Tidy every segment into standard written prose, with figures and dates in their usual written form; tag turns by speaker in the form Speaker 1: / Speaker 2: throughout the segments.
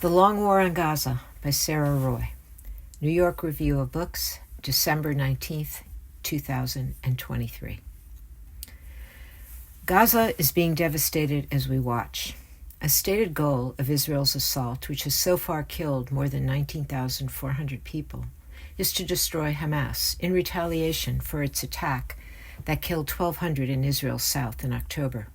Speaker 1: The Long War on Gaza by Sara Roy. New York Review of Books, December 19th, 2023. Gaza is being devastated as we watch. A stated goal of Israel's assault, which has so far killed more than 19,400 people, is to destroy Hamas in retaliation for its attack that killed 1,200 in Israel's south in October.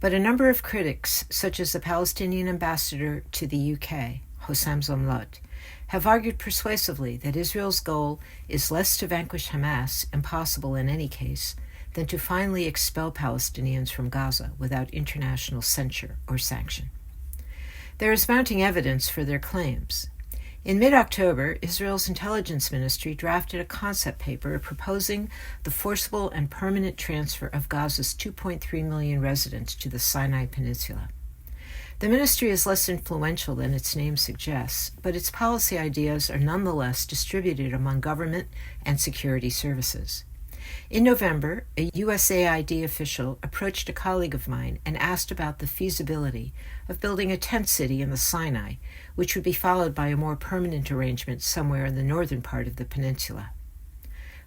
Speaker 1: But a number of critics, such as the Palestinian ambassador to the UK, Hossam Zomlot, have argued persuasively that Israel's goal is less to vanquish Hamas, impossible in any case, than to finally expel Palestinians from Gaza without international censure or sanction. There is mounting evidence for their claims. In mid-October, Israel's intelligence ministry drafted a concept paper proposing the forcible and permanent transfer of Gaza's 2.3 million residents to the Sinai Peninsula. The ministry is less influential than its name suggests, but its policy ideas are nonetheless distributed among government and security services. In November, a USAID official approached a colleague of mine and asked about the feasibility of building a tent city in the Sinai, which would be followed by a more permanent arrangement somewhere in the northern part of the peninsula.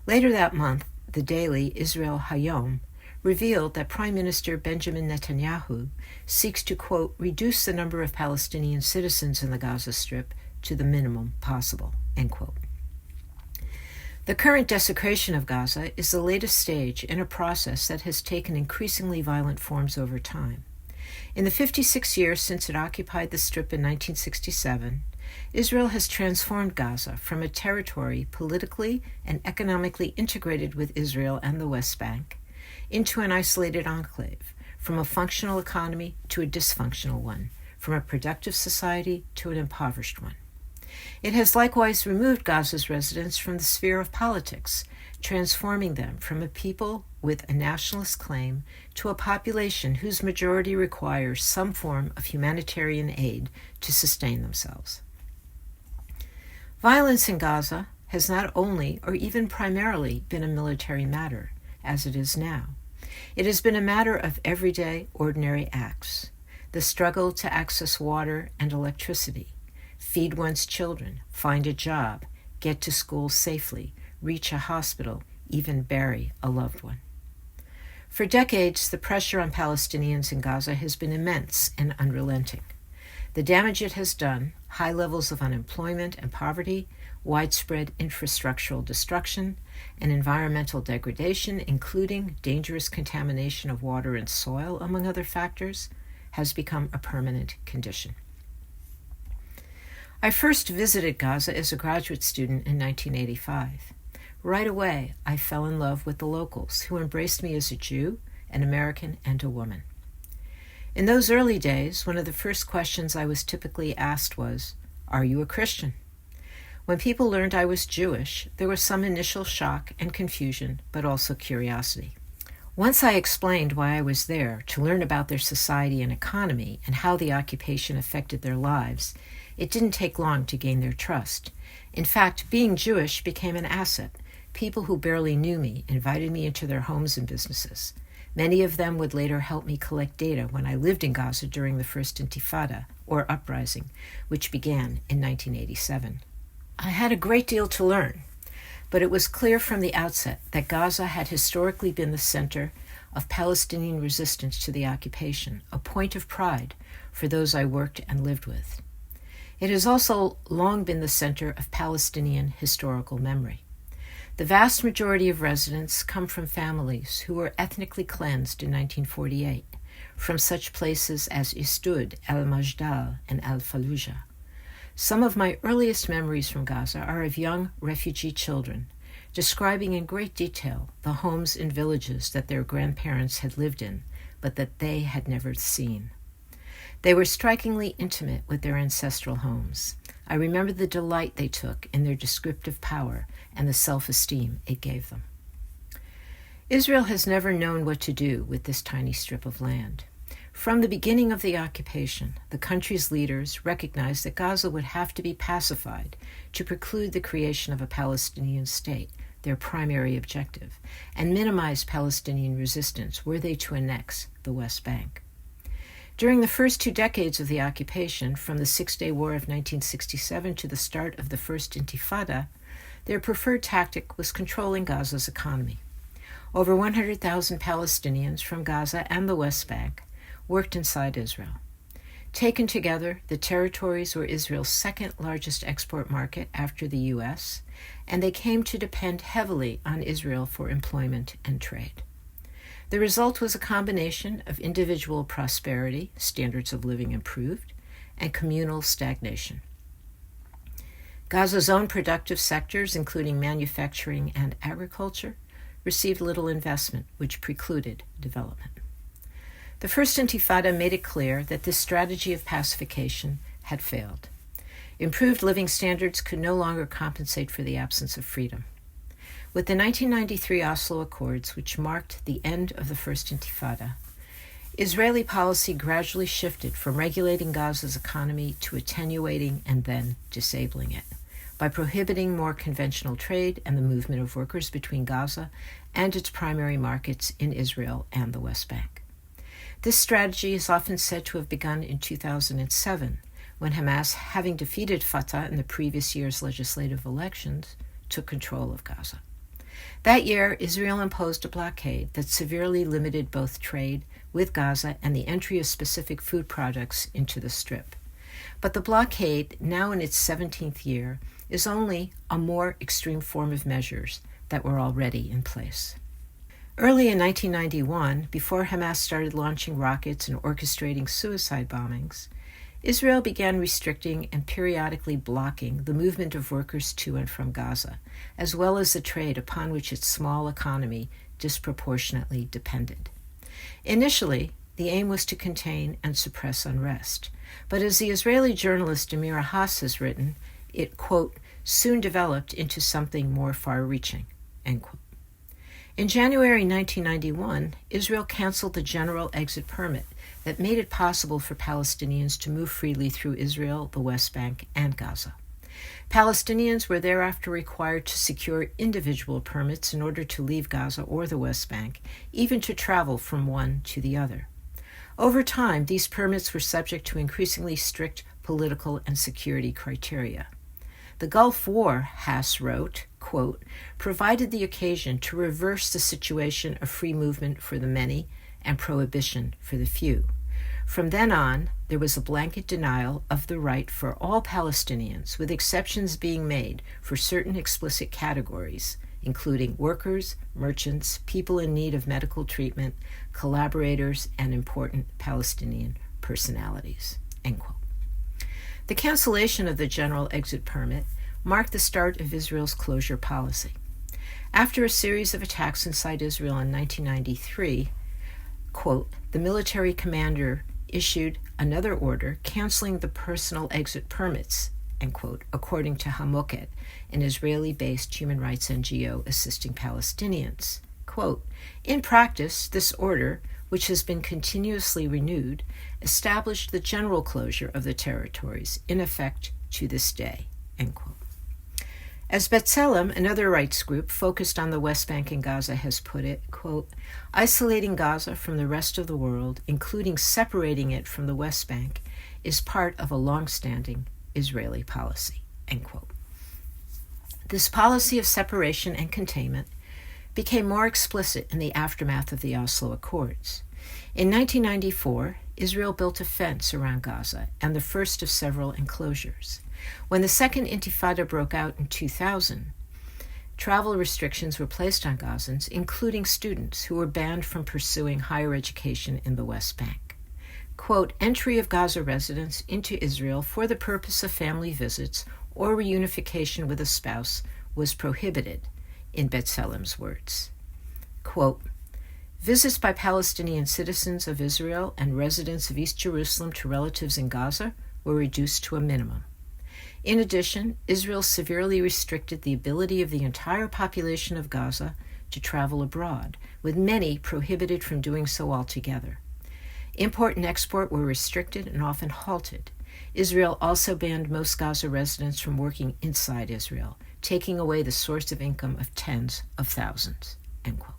Speaker 1: Later that month, the daily Israel Hayom revealed that Prime Minister Benjamin Netanyahu seeks to, quote, reduce the number of Palestinian citizens in the Gaza Strip to the minimum possible, end quote. The current desecration of Gaza is the latest stage in a process that has taken increasingly violent forms over time. In the 56 years since it occupied the Strip in 1967, Israel has transformed Gaza from a territory politically and economically integrated with Israel and the West Bank into an isolated enclave, from a functional economy to a dysfunctional one, from a productive society to an impoverished one. It has likewise removed Gaza's residents from the sphere of politics, transforming them from a people with a nationalist claim to a population whose majority requires some form of humanitarian aid to sustain themselves. Violence in Gaza has not only or even primarily been a military matter, as it is now. It has been a matter of everyday, ordinary acts. The struggle to access water and electricity, feed one's children, find a job, get to school safely, reach a hospital, even bury a loved one. For decades, the pressure on Palestinians in Gaza has been immense and unrelenting. The damage it has done, high levels of unemployment and poverty, widespread infrastructural destruction, and environmental degradation, including dangerous contamination of water and soil, among other factors, has become a permanent condition. I first visited Gaza as a graduate student in 1985. Right away, I fell in love with the locals, who embraced me as a Jew, an American, and a woman. In those early days, one of the first questions I was typically asked was, "Are you a Christian?" When people learned I was Jewish, there was some initial shock and confusion, but also curiosity. Once I explained why I was there, to learn about their society and economy and how the occupation affected their lives, it didn't take long to gain their trust. In fact, being Jewish became an asset. People who barely knew me invited me into their homes and businesses. Many of them would later help me collect data when I lived in Gaza during the first Intifada, or uprising, which began in 1987. I had a great deal to learn, but it was clear from the outset that Gaza had historically been the center of Palestinian resistance to the occupation, a point of pride for those I worked and lived with. It has also long been the center of Palestinian historical memory. The vast majority of residents come from families who were ethnically cleansed in 1948, from such places as Istud, El-Majdal, and Al-Fallujah. Some of my earliest memories from Gaza are of young refugee children, describing in great detail the homes and villages that their grandparents had lived in, but that they had never seen. They were strikingly intimate with their ancestral homes. I remember the delight they took in their descriptive power and the self-esteem it gave them. Israel has never known what to do with this tiny strip of land. From the beginning of the occupation, the country's leaders recognized that Gaza would have to be pacified to preclude the creation of a Palestinian state, their primary objective, and minimize Palestinian resistance were they to annex the West Bank. During the first 2 decades of the occupation, from the Six-Day War of 1967 to the start of the First Intifada, their preferred tactic was controlling Gaza's economy. Over 100,000 Palestinians from Gaza and the West Bank worked inside Israel. Taken together, the territories were Israel's second largest export market after the U.S., and they came to depend heavily on Israel for employment and trade. The result was a combination of individual prosperity, standards of living improved, and communal stagnation. Gaza's own productive sectors, including manufacturing and agriculture, received little investment, which precluded development. The First Intifada made it clear that this strategy of pacification had failed. Improved living standards could no longer compensate for the absence of freedom. With the 1993 Oslo Accords, which marked the end of the First Intifada, Israeli policy gradually shifted from regulating Gaza's economy to attenuating and then disabling it, by prohibiting more conventional trade and the movement of workers between Gaza and its primary markets in Israel and the West Bank. This strategy is often said to have begun in 2007, when Hamas, having defeated Fatah in the previous year's legislative elections, took control of Gaza. That year, Israel imposed a blockade that severely limited both trade with Gaza and the entry of specific food products into the Strip. But the blockade, now in its 17th year, is only a more extreme form of measures that were already in place. Early in 1991, before Hamas started launching rockets and orchestrating suicide bombings, Israel began restricting and periodically blocking the movement of workers to and from Gaza, as well as the trade upon which its small economy disproportionately depended. Initially, the aim was to contain and suppress unrest, but as the Israeli journalist Amira Haas has written, it, quote, soon developed into something more far-reaching, end quote. In January 1991, Israel canceled the general exit permit that made it possible for Palestinians to move freely through Israel, the West Bank, and Gaza. Palestinians were thereafter required to secure individual permits in order to leave Gaza or the West Bank, even to travel from one to the other. Over time, these permits were subject to increasingly strict political and security criteria. The Gulf War, Haas wrote, quote, provided the occasion to reverse the situation of free movement for the many and prohibition for the few. From then on, there was a blanket denial of the right for all Palestinians, with exceptions being made for certain explicit categories, including workers, merchants, people in need of medical treatment, collaborators, and important Palestinian personalities, end quote. The cancellation of the general exit permit marked the start of Israel's closure policy. After a series of attacks inside Israel in 1993, quote, the military commander issued another order canceling the personal exit permits, end quote, according to Hamoket, an Israeli-based human rights NGO assisting Palestinians. Quote, in practice, this order, which has been continuously renewed, established the general closure of the territories, in effect to this day, end quote. As B'Tselem, another rights group focused on the West Bank and Gaza, has put it, quote, isolating Gaza from the rest of the world, including separating it from the West Bank, is part of a long-standing Israeli policy, end quote. This policy of separation and containment became more explicit in the aftermath of the Oslo Accords. In 1994, Israel built a fence around Gaza and the first of several enclosures. When the Second Intifada broke out in 2000, travel restrictions were placed on Gazans, including students who were banned from pursuing higher education in the West Bank. Quote, entry of Gaza residents into Israel for the purpose of family visits or reunification with a spouse was prohibited, in B'Tselem's words. Quote, visits by Palestinian citizens of Israel and residents of East Jerusalem to relatives in Gaza were reduced to a minimum. In addition, Israel severely restricted the ability of the entire population of Gaza to travel abroad, with many prohibited from doing so altogether. Import and export were restricted and often halted. Israel also banned most Gaza residents from working inside Israel, taking away the source of income of tens of thousands, end quote.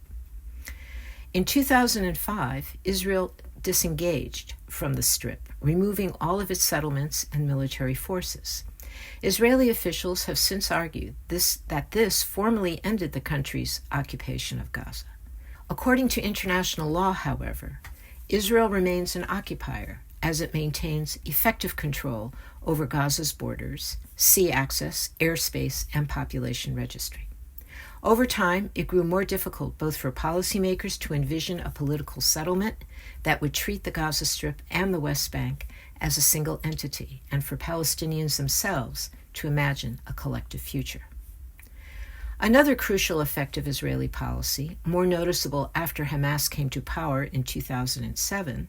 Speaker 1: In 2005, Israel disengaged from the Strip, removing all of its settlements and military forces. Israeli officials have since argued that this formally ended the country's occupation of Gaza. According to international law, however, Israel remains an occupier as it maintains effective control over Gaza's borders, sea access, airspace, and population registry. Over time, it grew more difficult both for policymakers to envision a political settlement that would treat the Gaza Strip and the West Bank as a single entity, and for Palestinians themselves to imagine a collective future. Another crucial effect of Israeli policy, more noticeable after Hamas came to power in 2007,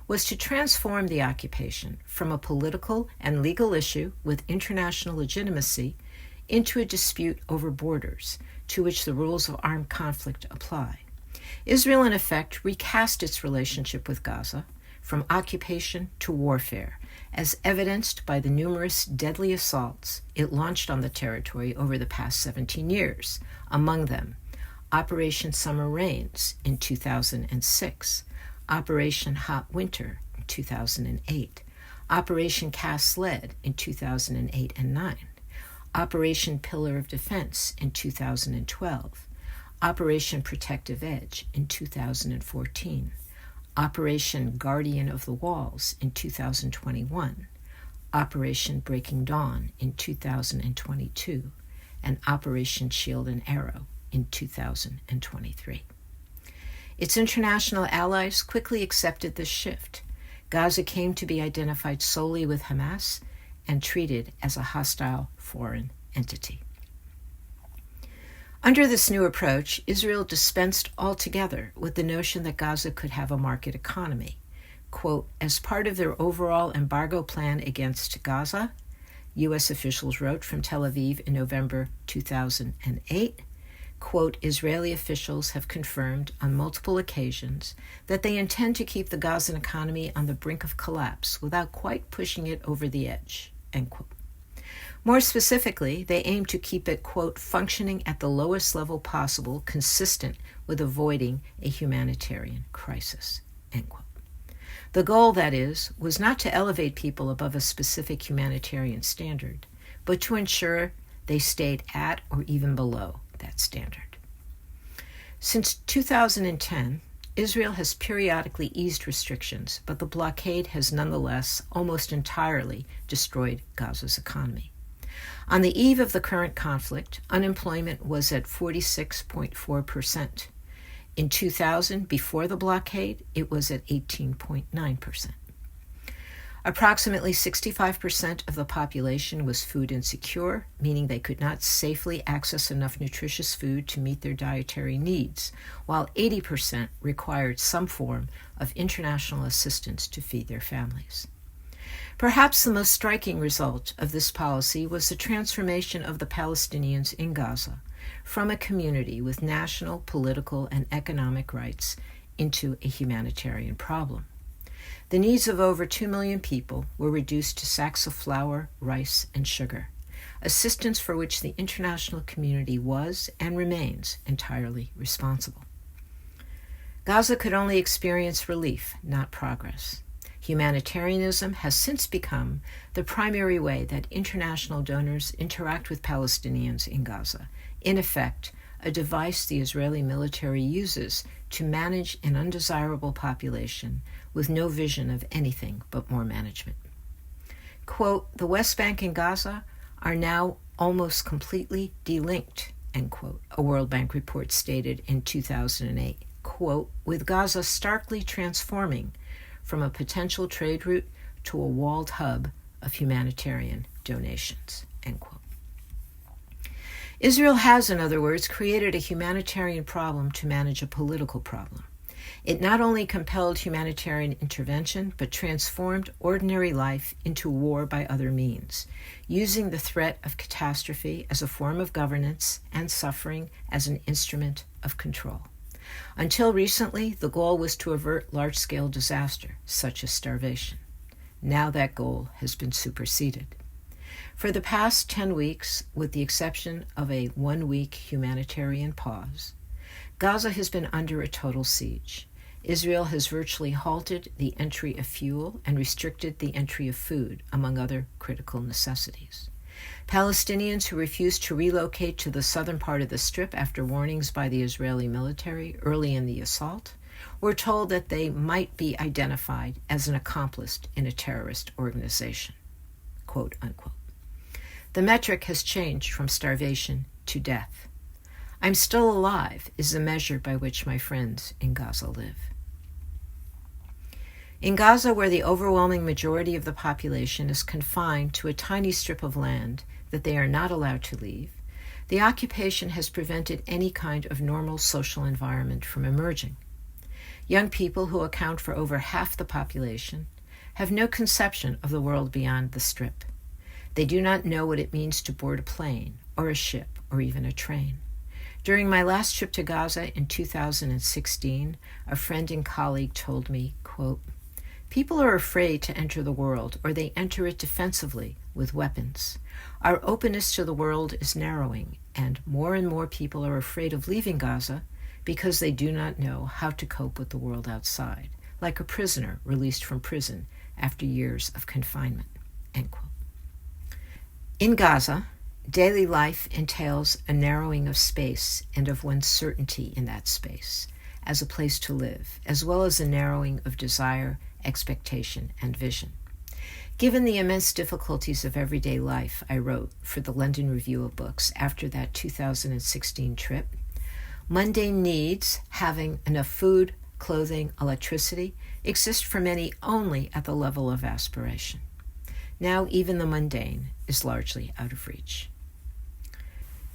Speaker 1: was to transform the occupation from a political and legal issue with international legitimacy into a dispute over borders, to which the rules of armed conflict apply. Israel, in effect, recast its relationship with Gaza from occupation to warfare, as evidenced by the numerous deadly assaults it launched on the territory over the past 17 years, among them Operation Summer Rains in 2006, Operation Hot Winter in 2008, Operation Cast Lead in 2008 and 9, Operation Pillar of Defense in 2012, Operation Protective Edge in 2014, Operation Guardian of the Walls in 2021, Operation Breaking Dawn in 2022, and Operation Shield and Arrow in 2023. Its international allies quickly accepted this shift. Gaza came to be identified solely with Hamas and treated as a hostile foreign entity. Under this new approach, Israel dispensed altogether with the notion that Gaza could have a market economy. Quote, as part of their overall embargo plan against Gaza, U.S. officials wrote from Tel Aviv in November 2008, quote, Israeli officials have confirmed on multiple occasions that they intend to keep the Gazan economy on the brink of collapse without quite pushing it over the edge, end quote. More specifically, they aim to keep it, quote, functioning at the lowest level possible, consistent with avoiding a humanitarian crisis, end quote. The goal, that is, was not to elevate people above a specific humanitarian standard, but to ensure they stayed at or even below that standard. Since 2010, Israel has periodically eased restrictions, but the blockade has nonetheless almost entirely destroyed Gaza's economy. On the eve of the current conflict, unemployment was at 46.4%. In 2000, before the blockade, it was at 18.9%. Approximately 65% of the population was food insecure, meaning they could not safely access enough nutritious food to meet their dietary needs, while 80% required some form of international assistance to feed their families. Perhaps the most striking result of this policy was the transformation of the Palestinians in Gaza from a community with national, political, and economic rights into a humanitarian problem. The needs of over 2 million people were reduced to sacks of flour, rice, and sugar, assistance for which the international community was and remains entirely responsible. Gaza could only experience relief, not progress. Humanitarianism has since become the primary way that international donors interact with Palestinians in Gaza, in effect, a device the Israeli military uses to manage an undesirable population with no vision of anything but more management. Quote, the West Bank and Gaza are now almost completely delinked, end quote, a World Bank report stated in 2008, quote, with Gaza starkly transforming from a potential trade route to a walled hub of humanitarian donations, end quote. Israel has, in other words, created a humanitarian problem to manage a political problem. It not only compelled humanitarian intervention, but transformed ordinary life into war by other means, using the threat of catastrophe as a form of governance and suffering as an instrument of control. Until recently, the goal was to avert large-scale disaster, such as starvation. Now that goal has been superseded. For the past 10 weeks, with the exception of a 1-week humanitarian pause, Gaza has been under a total siege. Israel has virtually halted the entry of fuel and restricted the entry of food, among other critical necessities. Palestinians who refused to relocate to the southern part of the Strip after warnings by the Israeli military early in the assault were told that they might be identified as an accomplice in a terrorist organization, quote unquote. The metric has changed from starvation to death. I'm still alive is the measure by which my friends in Gaza live. In Gaza, where the overwhelming majority of the population is confined to a tiny strip of land that they are not allowed to leave, the occupation has prevented any kind of normal social environment from emerging. Young people, who account for over half the population, have no conception of the world beyond the Strip. They do not know what it means to board a plane or a ship or even a train. During my last trip to Gaza in 2016, a friend and colleague told me, quote, "People are afraid to enter the world, or they enter it defensively with weapons. Our openness to the world is narrowing, and more people are afraid of leaving Gaza because they do not know how to cope with the world outside, like a prisoner released from prison after years of confinement." End quote. In Gaza, daily life entails a narrowing of space and of one's certainty in that space as a place to live, as well as a narrowing of desire, expectation, and vision. Given the immense difficulties of everyday life, I wrote for the London Review of Books after that 2016 trip, mundane needs, having enough food, clothing, electricity, exist for many only at the level of aspiration. Now even the mundane is largely out of reach.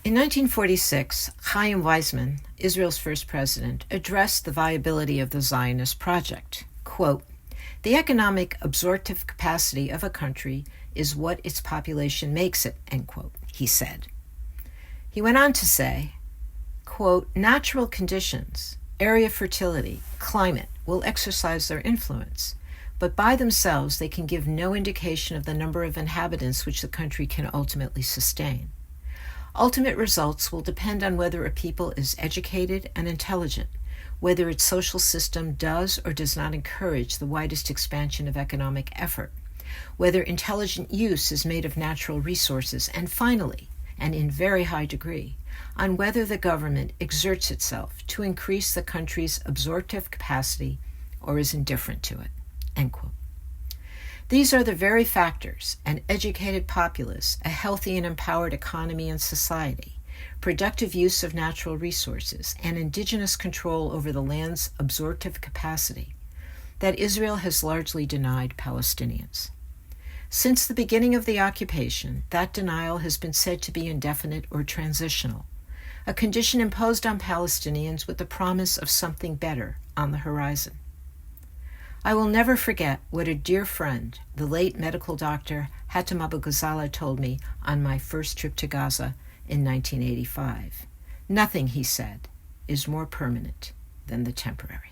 Speaker 1: In 1946, Chaim Weizmann, Israel's first president, addressed the viability of the Zionist project. Quote, "The economic absorptive capacity of a country is what its population makes it," end quote, he said. He went on to say, quote, "Natural conditions, area fertility, climate will exercise their influence, but by themselves they can give no indication of the number of inhabitants which the country can ultimately sustain. Ultimate results will depend on whether a people is educated and intelligent, whether its social system does or does not encourage the widest expansion of economic effort, whether intelligent use is made of natural resources, and finally, and in very high degree, on whether the government exerts itself to increase the country's absorptive capacity or is indifferent to it." End quote. These are the very factors: an educated populace, a healthy and empowered economy and society, productive use of natural resources, and indigenous control over the land's absorptive capacity, that Israel has largely denied Palestinians. Since the beginning of the occupation, that denial has been said to be indefinite or transitional, a condition imposed on Palestinians with the promise of something better on the horizon. I will never forget what a dear friend, the late medical doctor Hatem Abu Ghazala, told me on my first trip to Gaza in 1985. "Nothing," he said, "is more permanent than the temporary."